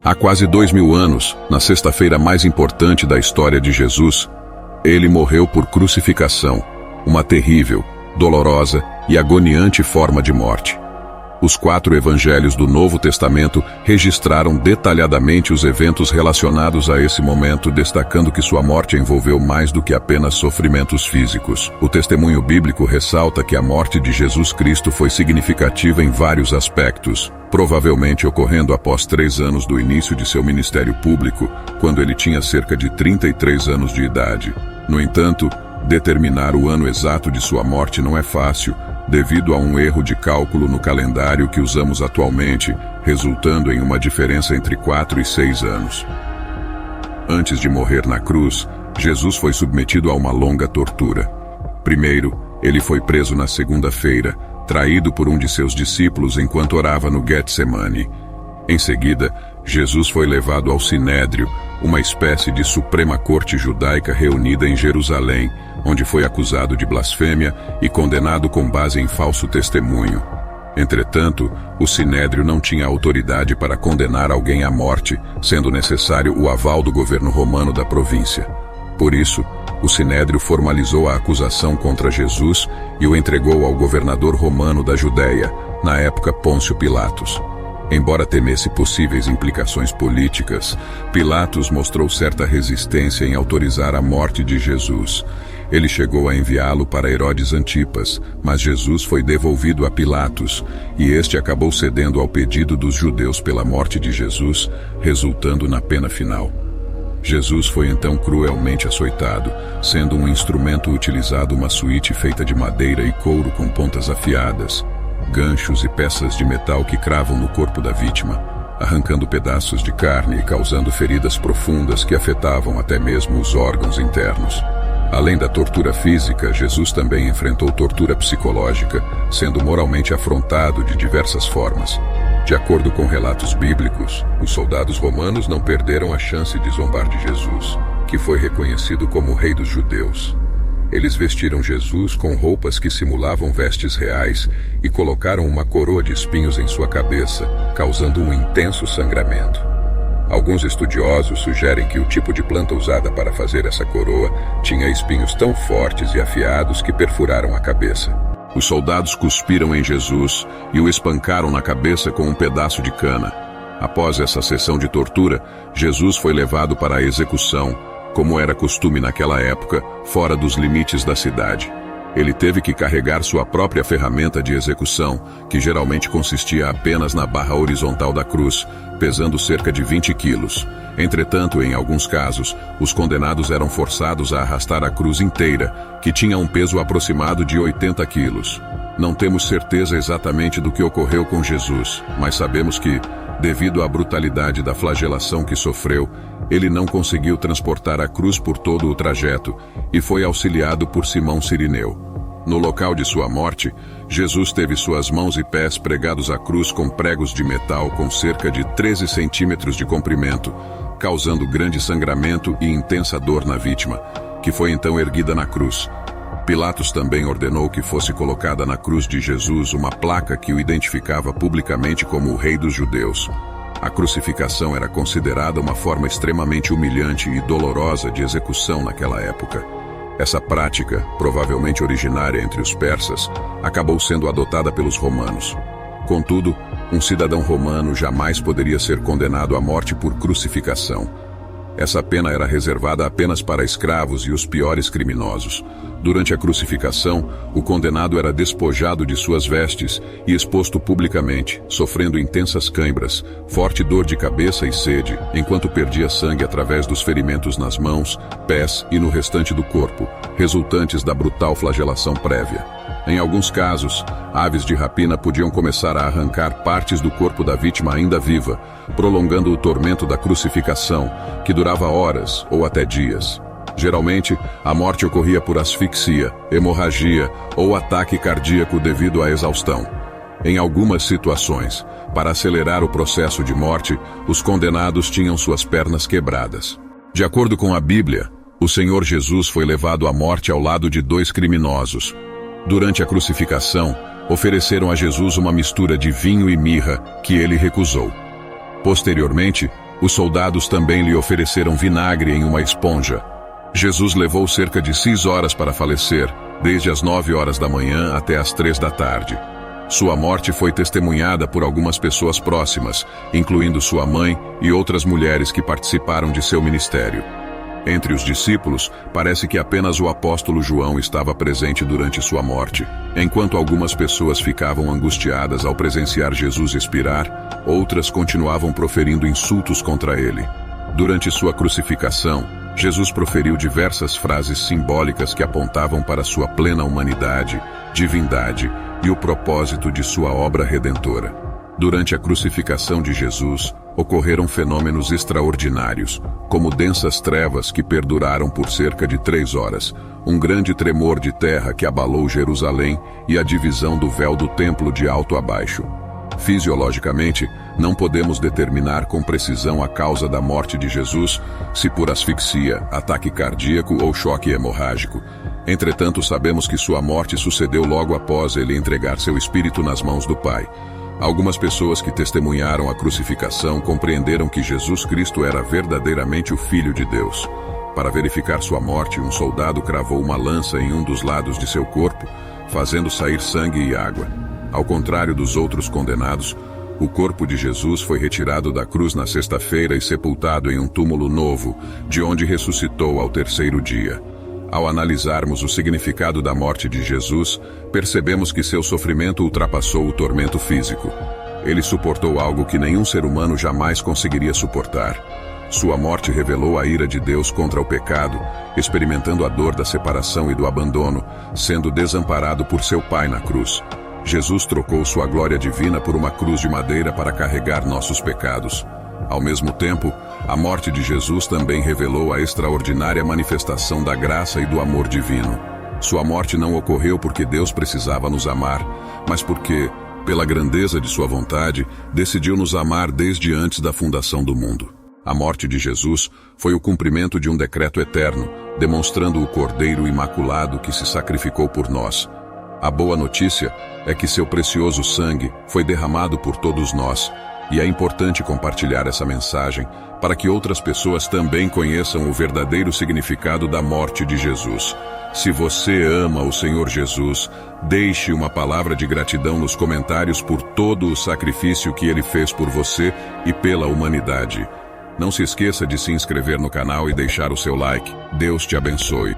Há quase 2000 anos, na sexta-feira mais importante da história de Jesus, ele morreu por crucificação, uma terrível, dolorosa e agoniante forma de morte. Os 4 evangelhos do Novo Testamento registraram detalhadamente os eventos relacionados a esse momento, destacando que sua morte envolveu mais do que apenas sofrimentos físicos. O testemunho bíblico ressalta que a morte de Jesus Cristo foi significativa em vários aspectos, provavelmente ocorrendo após 3 anos do início de seu ministério público, quando ele tinha cerca de 33 anos de idade. No entanto, determinar o ano exato de sua morte não é fácil, devido a um erro de cálculo no calendário que usamos atualmente, resultando em uma diferença entre 4 e 6 anos. Antes de morrer na cruz, Jesus foi submetido a uma longa tortura. Primeiro, ele foi preso na segunda-feira, traído por um de seus discípulos enquanto orava no Getsemane. Em seguida, Jesus foi levado ao Sinédrio, uma espécie de Suprema Corte judaica reunida em Jerusalém, onde foi acusado de blasfêmia e condenado com base em falso testemunho. Entretanto, o Sinédrio não tinha autoridade para condenar alguém à morte, sendo necessário o aval do governo romano da província. Por isso, o Sinédrio formalizou a acusação contra Jesus e o entregou ao governador romano da Judéia, na época Pôncio Pilatos. Embora temesse possíveis implicações políticas, Pilatos mostrou certa resistência em autorizar a morte de Jesus. Ele chegou a enviá-lo para Herodes Antipas, mas Jesus foi devolvido a Pilatos, e este acabou cedendo ao pedido dos judeus pela morte de Jesus, resultando na pena final. Jesus foi então cruelmente açoitado, sendo um instrumento utilizado uma suíte feita de madeira e couro com pontas afiadas, ganchos e peças de metal que cravam no corpo da vítima, arrancando pedaços de carne e causando feridas profundas que afetavam até mesmo os órgãos internos. Além da tortura física, Jesus também enfrentou tortura psicológica, sendo moralmente afrontado de diversas formas. De acordo com relatos bíblicos, os soldados romanos não perderam a chance de zombar de Jesus, que foi reconhecido como o Rei dos Judeus. Eles vestiram Jesus com roupas que simulavam vestes reais e colocaram uma coroa de espinhos em sua cabeça, causando um intenso sangramento. Alguns estudiosos sugerem que o tipo de planta usada para fazer essa coroa tinha espinhos tão fortes e afiados que perfuraram a cabeça. Os soldados cuspiram em Jesus e o espancaram na cabeça com um pedaço de cana. Após essa sessão de tortura, Jesus foi levado para a execução, como era costume naquela época, fora dos limites da cidade. Ele teve que carregar sua própria ferramenta de execução, que geralmente consistia apenas na barra horizontal da cruz, pesando cerca de 20 quilos. Entretanto, em alguns casos, os condenados eram forçados a arrastar a cruz inteira, que tinha um peso aproximado de 80 quilos. Não temos certeza exatamente do que ocorreu com Jesus, mas sabemos que, devido à brutalidade da flagelação que sofreu, ele não conseguiu transportar a cruz por todo o trajeto e foi auxiliado por Simão Cirineu. No local de sua morte, Jesus teve suas mãos e pés pregados à cruz com pregos de metal com cerca de 13 centímetros de comprimento, causando grande sangramento e intensa dor na vítima, que foi então erguida na cruz. Pilatos também ordenou que fosse colocada na cruz de Jesus uma placa que o identificava publicamente como o Rei dos Judeus. A crucificação era considerada uma forma extremamente humilhante e dolorosa de execução naquela época. Essa prática, provavelmente originária entre os persas, acabou sendo adotada pelos romanos. Contudo, um cidadão romano jamais poderia ser condenado à morte por crucificação. Essa pena era reservada apenas para escravos e os piores criminosos. Durante a crucificação, o condenado era despojado de suas vestes e exposto publicamente, sofrendo intensas cãibras, forte dor de cabeça e sede, enquanto perdia sangue através dos ferimentos nas mãos, pés e no restante do corpo, resultantes da brutal flagelação prévia. Em alguns casos, aves de rapina podiam começar a arrancar partes do corpo da vítima ainda viva, prolongando o tormento da crucificação, que durava horas ou até dias. Geralmente, a morte ocorria por asfixia, hemorragia ou ataque cardíaco devido à exaustão. Em algumas situações, para acelerar o processo de morte, os condenados tinham suas pernas quebradas. De acordo com a Bíblia, o Senhor Jesus foi levado à morte ao lado de 2 criminosos. Durante a crucificação, ofereceram a Jesus uma mistura de vinho e mirra, que ele recusou. Posteriormente, Os soldados também lhe ofereceram vinagre em uma esponja. Jesus levou cerca de 6 horas para falecer, desde as 9 horas da manhã até as 3 da tarde. Sua morte foi testemunhada por algumas pessoas próximas, incluindo sua mãe e outras mulheres que participaram de seu ministério. Entre os discípulos, parece que apenas o apóstolo João estava presente durante sua morte. Enquanto algumas pessoas ficavam angustiadas ao presenciar Jesus expirar, outras continuavam proferindo insultos contra ele. Durante sua crucificação, Jesus proferiu diversas frases simbólicas que apontavam para sua plena humanidade, divindade e o propósito de sua obra redentora. Durante a crucificação de Jesus, ocorreram fenômenos extraordinários, como densas trevas que perduraram por cerca de 3 horas, um grande tremor de terra que abalou Jerusalém e a divisão do véu do templo de alto a baixo. Fisiologicamente, não podemos determinar com precisão a causa da morte de Jesus, se por asfixia, ataque cardíaco ou choque hemorrágico. Entretanto, sabemos que sua morte sucedeu logo após ele entregar seu espírito nas mãos do Pai. Algumas pessoas que testemunharam a crucificação compreenderam que Jesus Cristo era verdadeiramente o Filho de Deus. Para verificar sua morte, um soldado cravou uma lança em um dos lados de seu corpo, fazendo sair sangue e água. Ao contrário dos outros condenados, o corpo de Jesus foi retirado da cruz na sexta-feira e sepultado em um túmulo novo, de onde ressuscitou ao 3º dia. Ao analisarmos o significado da morte de Jesus, percebemos que seu sofrimento ultrapassou o tormento físico. Ele suportou algo que nenhum ser humano jamais conseguiria suportar. Sua morte revelou a ira de Deus contra o pecado, experimentando a dor da separação e do abandono, sendo desamparado por seu Pai na cruz. Jesus trocou sua glória divina por uma cruz de madeira para carregar nossos pecados. Ao mesmo tempo, a morte de Jesus também revelou a extraordinária manifestação da graça e do amor divino. Sua morte não ocorreu porque Deus precisava nos amar, mas porque, pela grandeza de sua vontade, decidiu nos amar desde antes da fundação do mundo. A morte de Jesus foi o cumprimento de um decreto eterno, demonstrando o Cordeiro Imaculado que se sacrificou por nós. A boa notícia é que seu precioso sangue foi derramado por todos nós, e é importante compartilhar essa mensagem para que outras pessoas também conheçam o verdadeiro significado da morte de Jesus. Se você ama o Senhor Jesus, deixe uma palavra de gratidão nos comentários por todo o sacrifício que ele fez por você e pela humanidade. Não se esqueça de se inscrever no canal e deixar o seu like. Deus te abençoe.